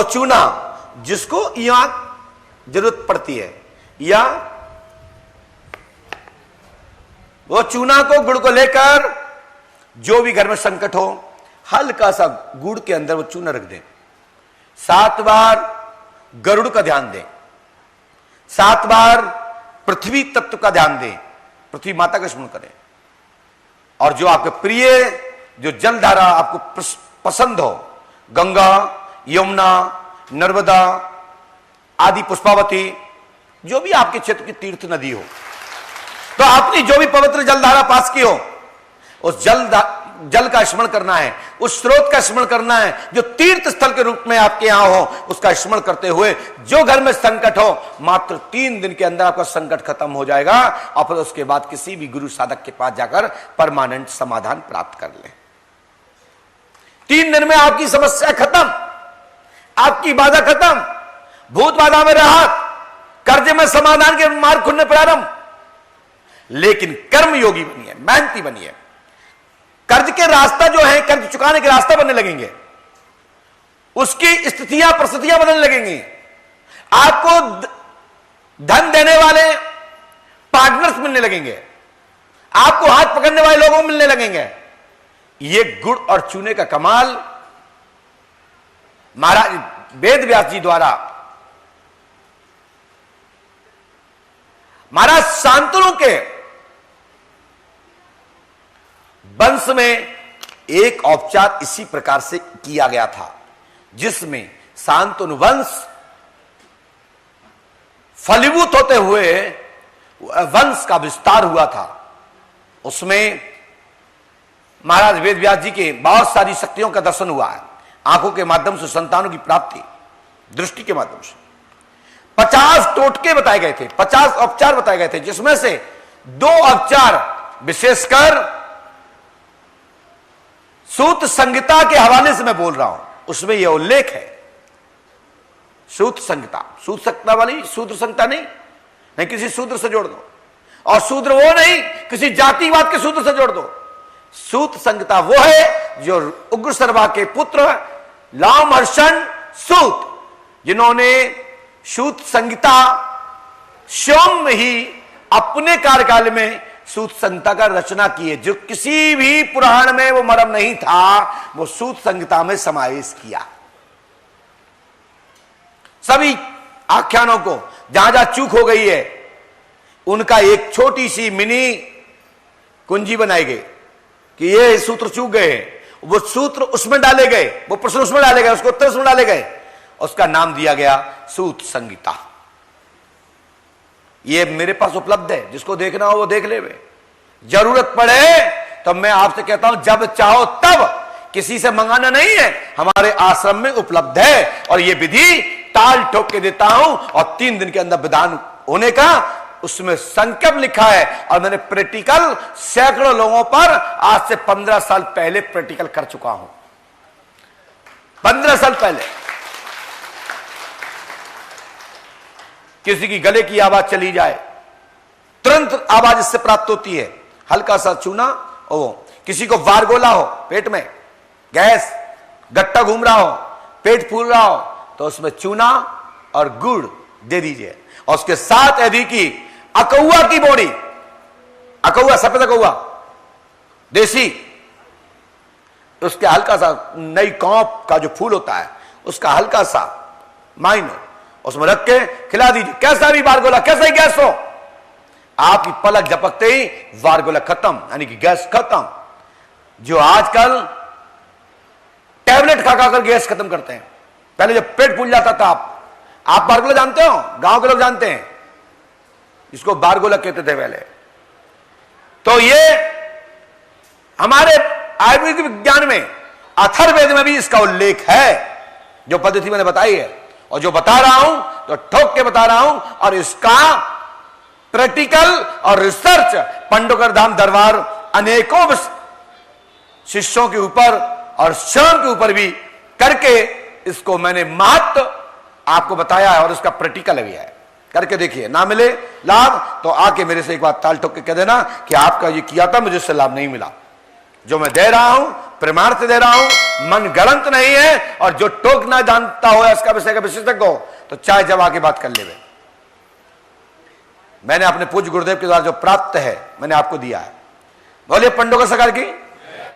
चूना जिसको यहां जरूरत पड़ती है, या वो चूना को, गुड़ को लेकर जो भी घर में संकट हो, हल्का सा गुड़ के अंदर वो चूना रख दें। 7 बार गरुड़ का ध्यान दें, 7 बार पृथ्वी तत्व का ध्यान दें, पृथ्वी माता का स्मरण करें, और जो आपके प्रिय जो जलधारा आपको पसंद हो, गंगा, यमुना, नर्मदा आदि, पुष्पावती, जो भी आपके क्षेत्र की तीर्थ नदी हो, तो आपने जो भी पवित्र जलधारा पास की हो, उस जल का स्मरण करना है, उस स्रोत का स्मरण करना है जो तीर्थ स्थल के रूप में आपके यहां हो, उसका स्मरण करते हुए जो घर में संकट हो, मात्र 3 दिन के अंदर आपका संकट खत्म हो जाएगा, और फिर उसके बाद किसी भी गुरु साधक के पास जाकर परमानेंट समाधान प्राप्त कर ले। 3 दिन में आपकी समस्या खत्म, आपकी बाधा खत्म, भूत बाधा में राहत, कर्ज में समाधान के मार्ग खुलने प्रारंभ। लेकिन कर्म योगी बनिए, मेहनती बनिए, कर्ज के रास्ता जो है, कर्ज चुकाने के रास्ता बनने लगेंगे, उसकी स्थितियां परिस्थितियां बदलने लगेंगी, आपको धन देने वाले पार्टनर्स मिलने लगेंगे, आपको हाथ पकड़ने वाले लोगों मिलने लगेंगे। ये गुड़ और चूने का कमाल महाराज वेद व्यास जी द्वारा, महाराज शांतनु के वंश में एक औपचार इसी प्रकार से किया गया था, जिसमें शांतनु वंश फलीभूत होते हुए वंश का विस्तार हुआ था। उसमें महाराज वेद व्यास जी के बहुत सारी शक्तियों का दर्शन हुआ है, आंखों के माध्यम से संतानों की प्राप्ति, दृष्टि के माध्यम से 50 टोटके बताए गए थे, 50 उपचार बताए गए थे, जिसमें से 2 उपचार विशेषकर सूत संहिता के हवाले से मैं बोल रहा हूं, उसमें यह उल्लेख है। सूत संहिता, सूत संहिता वाली, शूद्र संहिता नहीं किसी शूद्र से जोड़ दो, और शूद्र वो नहीं किसी जातिवाद के शूद्र से जोड़ दो। सूत संहिता वो है जो उग्रसर्वा के पुत्र लामहर्षण सूत, जिन्होंने सूत संहिता स्वयं ही अपने कार्यकाल में सूत संहिता का रचना की है, जो किसी भी पुराण में वो मर्म नहीं था, वो सूत संहिता में समावेश किया। सभी आख्यानों को जहां जहां चूक हो गई है, उनका एक छोटी सी मिनी कुंजी बनाई गई कि ये सूत्र चूक गए, वो सूत्र उसमें डाले गए, वो प्रश्न उसमें डाले गए, उसको उत्तर उसमें डाले गए, उसका नाम दिया गया सूत संहिता। ये मेरे पास उपलब्ध है, जिसको देखना हो वो देख ले। जरूरत पड़े तो मैं आपसे कहता हूं, जब चाहो तब, किसी से मंगाना नहीं है, हमारे आश्रम में उपलब्ध है, और ये विधि टाल ठोक के देता हूं, और 3 दिन के अंदर विधान होने का उसमें संकल्प लिखा है। और मैंने प्रैक्टिकल सैकड़ों लोगों पर आज से 15 साल पहले प्रैक्टिकल कर चुका हूं। 15 साल पहले किसी की गले की आवाज चली जाए, तुरंत आवाज इससे प्राप्त होती है। हल्का सा चूना, किसी को वारगोला हो, पेट में गैस, गट्टा घूम रहा हो, पेट फूल रहा हो, तो उसमें चूना और गुड़ दे दीजिए, और उसके साथ यदि की अकौआ की बोड़ी, अकौआ, सफेद अकौआ देसी, उसके हल्का सा नई कौप का जो फूल होता है, उसका हल्का सा माइनो उसमें रख के खिला दीजिए। कैसा भी वारगोला, कैसा ही गैस हो, आपकी पलक झपकते ही वारगोला खत्म, यानी कि गैस खत्म। जो आजकल टैबलेट खा खा कर गैस खत्म करते हैं, पहले जब पेट फूल जाता था, आप वारगोला जानते हो, गांव के लोग जानते हैं, इसको वारगोला कहते थे पहले। तो ये हमारे आयुर्वेदिक विज्ञान में, अथर्ववेद में भी इसका उल्लेख है, जो पद्धति मैंने बताई है, और जो बता रहा हूं तो ठोक के बता रहा हूं, और इसका प्रैक्टिकल और रिसर्च पंडोकर धाम दरबार अनेकों शिष्यों के ऊपर और स्वयं के ऊपर भी करके इसको मैंने महत्व आपको बताया है, और इसका प्रैक्टिकल भी है। करके देखिए, ना मिले लाभ तो आके मेरे से एक बार ताल ठोक के कह देना कि आपका ये किया था, मुझे इससे लाभ नहीं मिला। जो मैं दे रहा हूं प्रमाण से दे रहा हूं, मन गलत नहीं है, और जो टोकना जानता हो इसका विषय का विशेषज्ञ हो तो चाहे जब आगे बात कर ले। मैंने अपने पूज्य गुरुदेव के द्वारा जो प्राप्त है मैंने आपको दिया है। बोलिए पंडों का सरकार की।